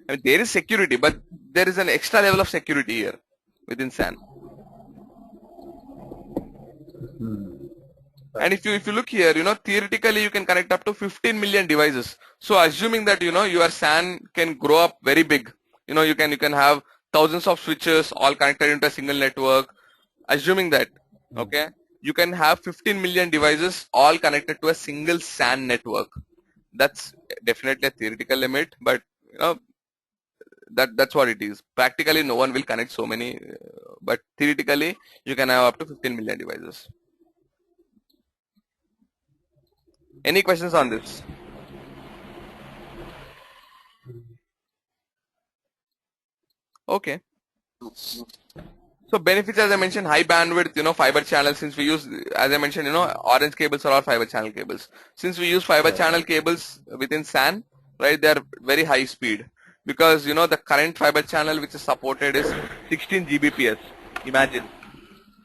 I mean, there is security, but there is an extra level of security here within SAN. And if you look here, theoretically you can connect up to 15 million devices. So assuming that your SAN can grow up very big, you can have thousands of switches all connected into a single network. Assuming that, okay, you can have 15 million devices all connected to a single SAN network. That's definitely a theoretical limit, but that's what it is. Practically, no one will connect so many, but theoretically, you can have up to 15 million devices. Any questions on this? Okay. So benefits, as I mentioned, high bandwidth, fiber channel. Since we use, as I mentioned, orange cables are all fiber channel cables. Since we use fiber channel cables within SAN, right, they are very high speed. Because, the current fiber channel which is supported is 16 Gbps. Imagine.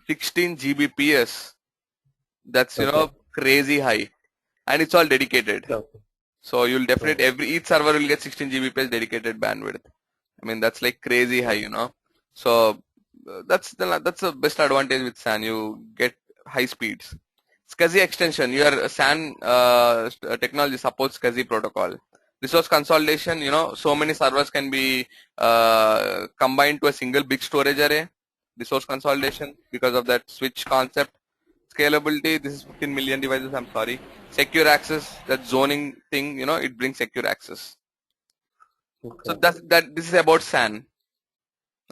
16 Gbps. That's, crazy high. And it's all dedicated. So you'll definitely, each server will get 16 Gbps dedicated bandwidth. I mean, that's like crazy high, So that's the best advantage with SAN. You get high speeds. SCSI extension. Your SAN technology supports SCSI protocol. Resource consolidation. So many servers can be combined to a single big storage array. Resource consolidation because of that switch concept. Scalability. This is 15 million devices. I'm sorry. Secure access. That zoning thing. It brings secure access. So this is about SAN.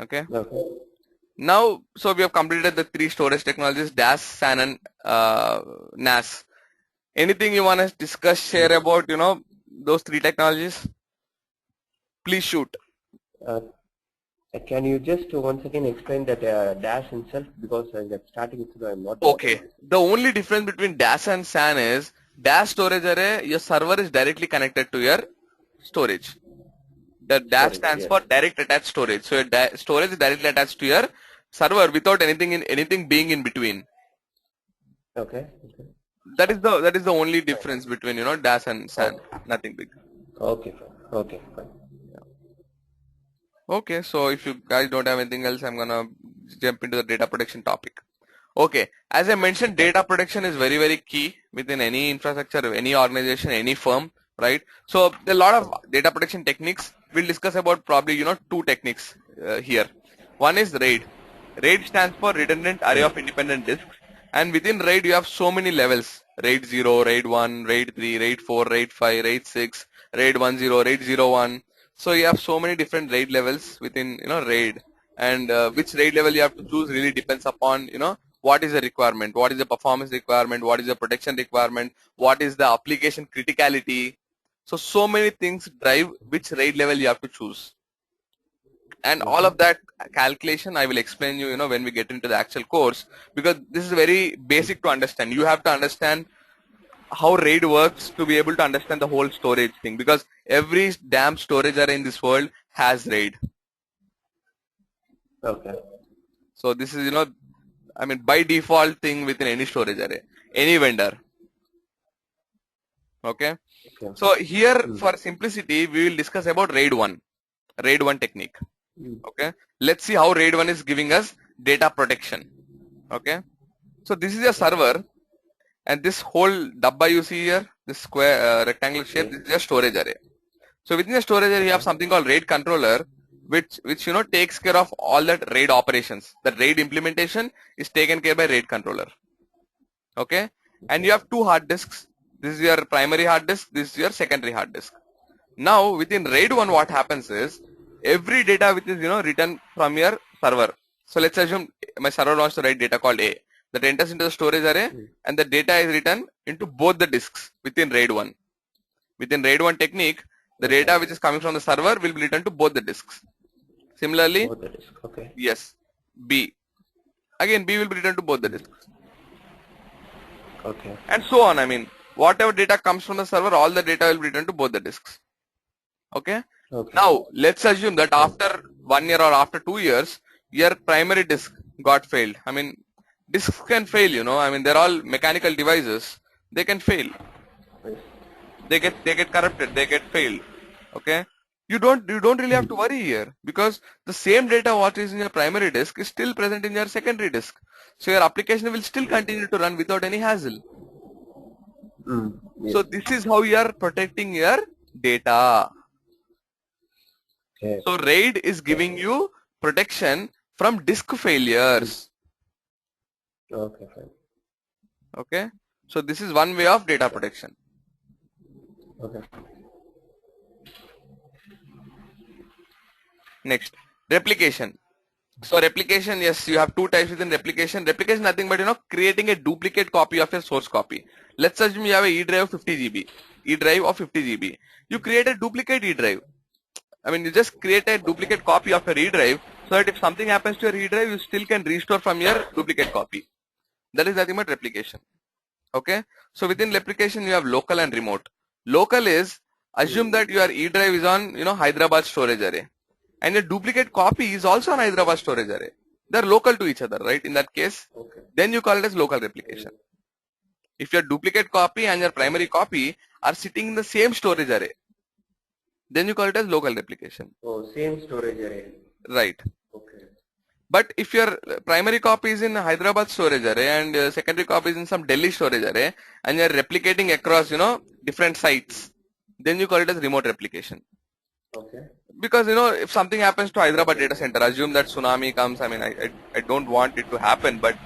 Okay. Now, so we have completed the 3 storage technologies: DAS, SAN, and NAS. Anything you want to discuss, share about, those 3 technologies? Please shoot. Can you just once again explain that dash itself, because that starting itself I'm not. Okay. The only difference between DAS and SAN is DAS storage array, your server is directly connected to your storage. The DAS stands for direct attached storage. So your storage is directly attached to your server without anything being in between. Okay. That is the only difference between DAS and SAN. Nothing big. Okay, fine. Okay, fine. Okay, so if you guys don't have anything else, I'm gonna jump into the data protection topic. Okay, as I mentioned, data protection is very, very key within any infrastructure, any organization, any firm, right? So there are a lot of data protection techniques. We'll discuss about probably 2 techniques here. One is RAID. RAID stands for Redundant Array of Independent Disks, and within RAID you have so many levels: RAID 0, RAID 1, RAID 3, RAID 4, RAID 5, RAID 6, RAID 10, RAID 01. So you have so many different RAID levels within RAID, and which RAID level you have to choose really depends upon what is the requirement, what is the performance requirement, what is the protection requirement, what is the application criticality. So many things drive which RAID level you have to choose, and all of that calculation I will explain you when we get into the actual course, because this is very basic to understand. You have to understand how RAID works to be able to understand the whole storage thing, because every damn storage array in this world has RAID. Okay. So this is by default thing within any storage array, any vendor. Okay. So here for simplicity we will discuss about RAID 1 technique. Okay, let's see how RAID 1 is giving us data protection. Okay, so this is your server, and this whole dabba you see here, this square rectangular shape, this is your storage array. So within the storage array you have something called RAID controller, which takes care of all that RAID operations. The RAID implementation is taken care by RAID controller. Okay, and you have 2 hard disks. This is your primary hard disk, this is your secondary hard disk. Now within RAID 1 what happens is, every data which is written from your server. So let's assume my server wants to write data called A, that enters into the storage array, and the data is written into both the disks within RAID 1. Within RAID 1 technique, the data which is coming from the server will be written to both the disks. Similarly, Both the disk. Okay. yes, B. Again, B will be written to both the disks. Okay. And so on. I mean, whatever data comes from the server, all the data will be written to both the disks. Okay. Okay. Now, let's assume that after 1 year or after 2 years, your primary disk got failed. I mean, disks can fail, I mean, they're all mechanical devices. They can fail. They get corrupted. They get failed. Okay. You don't really have to worry here, because the same data what is in your primary disk is still present in your secondary disk. So your application will still continue to run without any hassle. Yes. So this is how you are protecting your data. Okay. So RAID is giving you protection from disk failures. Okay, fine. Okay. So this is one way of data protection. Okay. Next, replication. So replication, yes, you have 2 types within replication. Replication nothing but creating a duplicate copy of your source copy. Let's assume you have a E drive of 50 GB. E drive of 50 GB. You create a duplicate E drive. I mean, you just create a duplicate copy of your E drive, so that if something happens to your E drive, you still can restore from your duplicate copy. That is nothing but replication. Okay. So within replication, you have local and remote. Local is, assume that your E drive is on Hyderabad storage array, and your duplicate copy is also on Hyderabad storage array. They're local to each other, right? In that case, then you call it as local replication. If your duplicate copy and your primary copy are sitting in the same storage array, then you call it as local replication. Oh, same storage array. Right. Okay. But if your primary copy is in Hyderabad storage array and secondary copy is in some Delhi storage array, and you are replicating across different sites, then you call it as remote replication. Okay. Because if something happens to Hyderabad data center, assume that tsunami comes. I mean, I don't want it to happen, but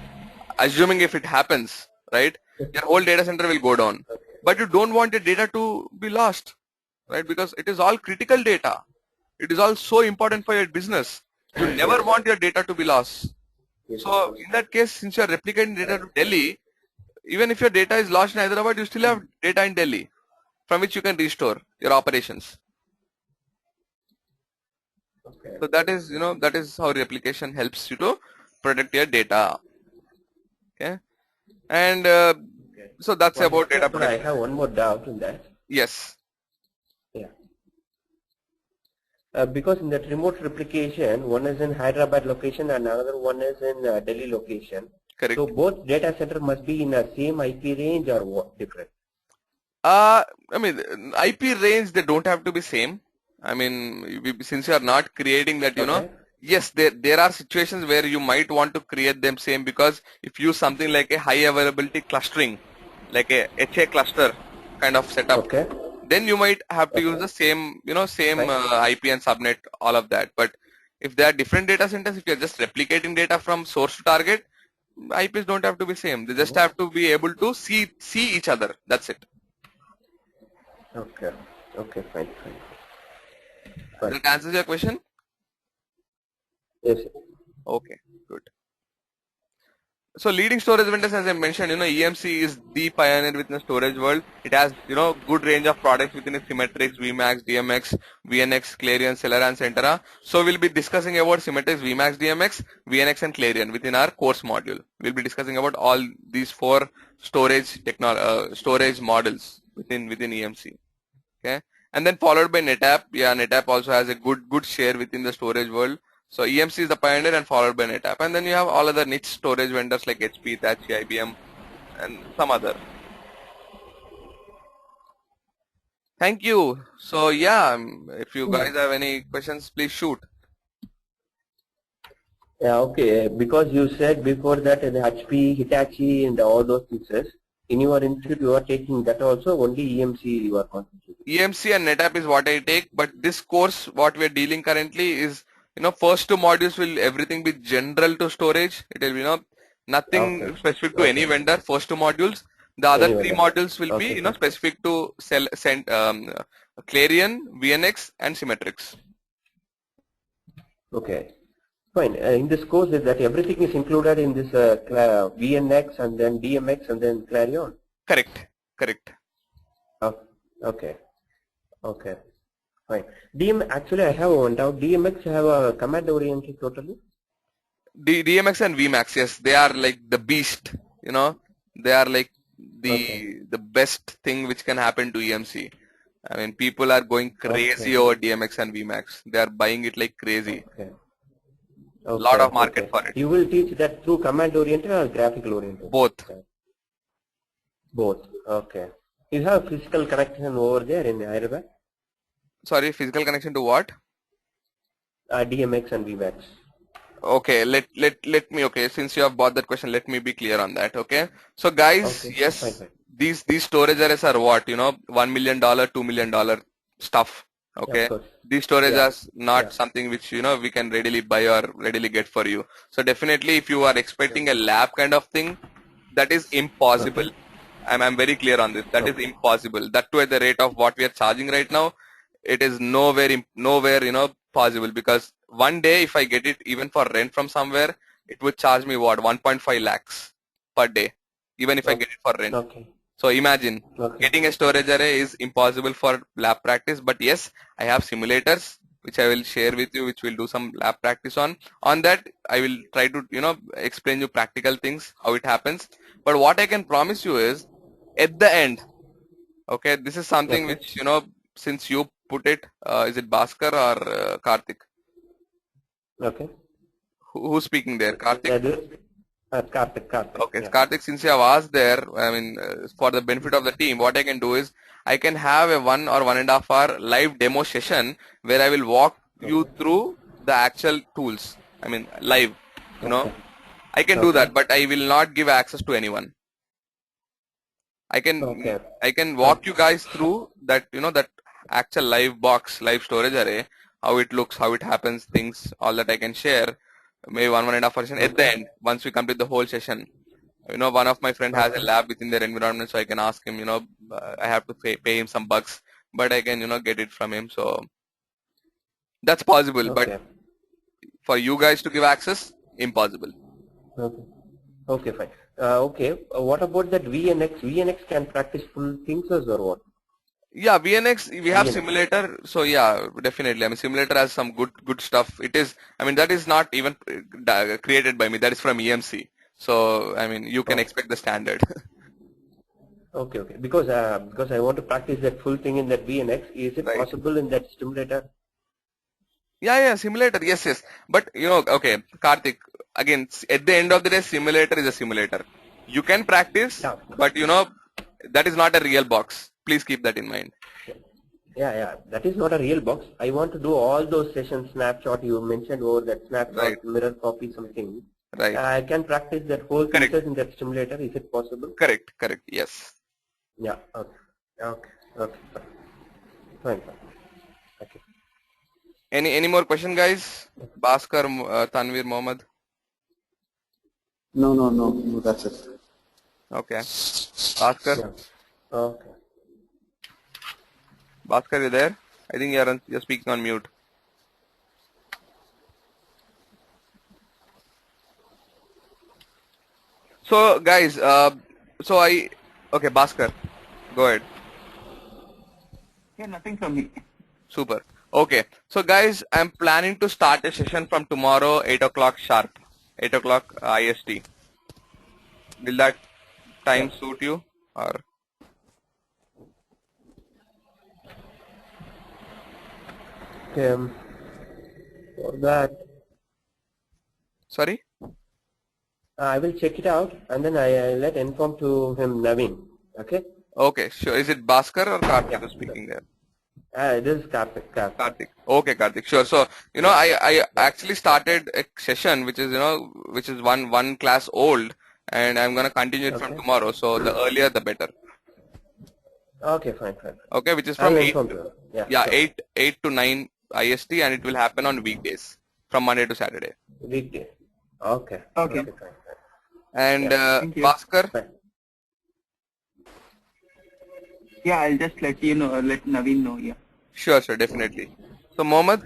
assuming if it happens, right, your whole data center will go down. But you don't want your data to be lost, right? Because it is all critical data. It is all so important for your business. You never want your data to be lost. Yes. So in that case, since you are replicating data to Delhi, even if your data is lost in Hyderabad, you still have data in Delhi from which you can restore your operations. Okay. So that is, that is how replication helps you to protect your data. Okay. And Okay. so that's One about data second, I protection. have one more doubt in that. Yes. Yeah. Because in that remote replication, one is in Hyderabad location and another one is in Delhi location. Correct. So both data center must be in the same IP range or what different? I mean, IP range, they don't have to be same. I mean, since you are not creating that, Okay. yes, there are situations where you might want to create them same, because if you use something like a high availability clustering, like a HA cluster kind of setup, Okay. then you might have to use Okay. the same, same Fine. IP and subnet, all of that. But if they are different data centers, if you're just replicating data from source to target, IPs don't have to be same. They just have to be able to see each other. That's it. Okay. Okay. Fine. Fine. Fine. That answers your question? Yes. Okay, good. So leading storage vendors, as I mentioned, EMC is the pioneer within the storage world. It has, good range of products within it: Symmetrix, VMAX, DMX, VNX, Clarion, Celeron, etc. So we'll be discussing about Symmetrix, VMAX, DMX, VNX, and Clarion within our course module. We'll be discussing about all these four storage models within EMC. Okay, and then followed by NetApp. Yeah, NetApp also has a good share within the storage world. So EMC is the pioneer and followed by NetApp, and then you have all other niche storage vendors like HP, Hitachi, IBM, and some other. Thank you. So yeah, if you guys have any questions, please shoot. Yeah. Okay. Because you said before that the HP, Hitachi, and all those pieces in your institute you are taking that also only EMC you are concentrating. EMC and NetApp is what I take, but this course, what we are dealing currently is, first two modules will everything be general to storage. It will be, nothing Okay. specific to any Okay. vendor. First two modules. The other Any three vendor. modules will be, Okay. Fine. specific to Clarion, VNX, and Symmetrix. Okay. Fine. In this course, is that everything is included in this VNX and then DMX and then Clarion? Correct. Correct. Oh, okay. Okay. Fine. Actually, I have one doubt. DMX have a command oriented totally? DMX and VMAX, yes, they are like the beast. They are like Okay. the best thing which can happen to EMC. I mean, people are going crazy Okay. over DMX and VMAX. They are buying it like crazy. Okay. Lot Okay. of market Okay. for it. You will teach that through command oriented or graphical oriented? Both. Both. Okay. You have physical connection over there in Hyderabad? Sorry, physical connection to what? DMX and VMAX. Okay, let me, okay, since you have bought that question, let me be clear on that. Okay. So guys, Okay. yes, Fine. these storage arrays are what, $1 million, $2 million stuff. Yeah, of Okay. course. These storage Yeah. are not Yeah. something which, we can readily buy or readily get for you. So definitely if you are expecting a lab kind of thing, that is impossible. Okay. I'm very clear on this. That is Okay. impossible. That too at the rate of what we are charging right now, it is nowhere possible, because one day if I get it even for rent from somewhere, it would charge me what, 1.5 lakhs per day, even if I get it for rent. Okay. So imagine Okay. getting a storage array is impossible for lab practice. But yes, I have simulators which I will share with you, which will do some lab practice on. On that, I will try to explain you practical things, how it happens. But what I can promise you is, at the end, okay, this is something Okay. which since you put it, is it Bhaskar or Karthik? Okay. Who's speaking there? Karthik? Karthik. Okay, Yeah. Karthik, since you have asked there, I mean, for the benefit of the team, what I can do is I can have a 1 or 1.5 hour live demo session where I will walk you through the actual tools. I mean, live, Okay. I can do Okay. that, but I will not give access to anyone. Okay. I can walk you guys through that, that actual live storage array, how it looks, how it happens, things, all that I can share. Maybe 1.5 hour session at the end, once we complete the whole session. One of my friend has a Okay. lab within their environment, so I can ask him, I have to pay him some bucks, but I can, get it from him. So that's possible, but Okay. for you guys to give access, impossible. Okay. Okay, fine. Okay. What about that VNX? VNX can practice full things or what? Yeah, VNX, we have VNX. simulator. So yeah, definitely. I mean, simulator has some good stuff. It is, I mean, that is not even created by me. That is from EMC. So, I mean, you can Oh. expect the standard. Okay, okay. Because I want to practice that full thing in that VNX. Is it Right. possible in that simulator? Yeah, simulator. Yes. But, okay, Karthik, again, at the end of the day, simulator is a simulator. You can practice, Yeah. but that is not a real box. Please keep that in mind. Yeah. That is not a real box. I want to do all those sessions snapshot you mentioned over that snapshot, Right. mirror copy something. Right. I can practice that whole Correct. features in that simulator. Is it possible? Correct. Yes. Yeah. Okay. Fine. Okay. Any more question, guys? Bhaskar, Tanvir, Mohammed. No, that's it. Okay. Bhaskar, Yeah. Okay. Bhaskar, you there? I think you're speaking on mute. So, guys, okay, Bhaskar, go ahead. Yeah, nothing from me. Super. Okay. So, guys, I'm planning to start a session from tomorrow, 8 o'clock sharp. 8 o'clock IST. Will that time suit you? Or Okay. For that, sorry? I will check it out and then I let inform to him Naveen. Okay. Okay, sure. Is it Bhaskar or Karthik Yeah. who's speaking there? This is Karthik. Karthik. Okay, Karthik. Sure. So, I actually started a session which is one class old, and I'm gonna continue it from Okay. tomorrow. So the earlier the better. Okay, fine. Okay, which is I'll from 8 inform to him. Yeah. yeah, Sure. 8 to 9 IST, and it will happen on weekdays from Monday to Saturday. Weekday. Okay. Okay. Fine. And Thank you. Bhaskar, Fine. Yeah, I'll just let you know, let Naveen know. Yeah. sure, definitely. So Mohammed,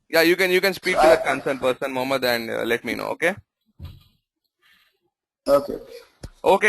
yeah, you can speak to the concerned person, Mohammed, and let me know. Okay. Okay. Okay.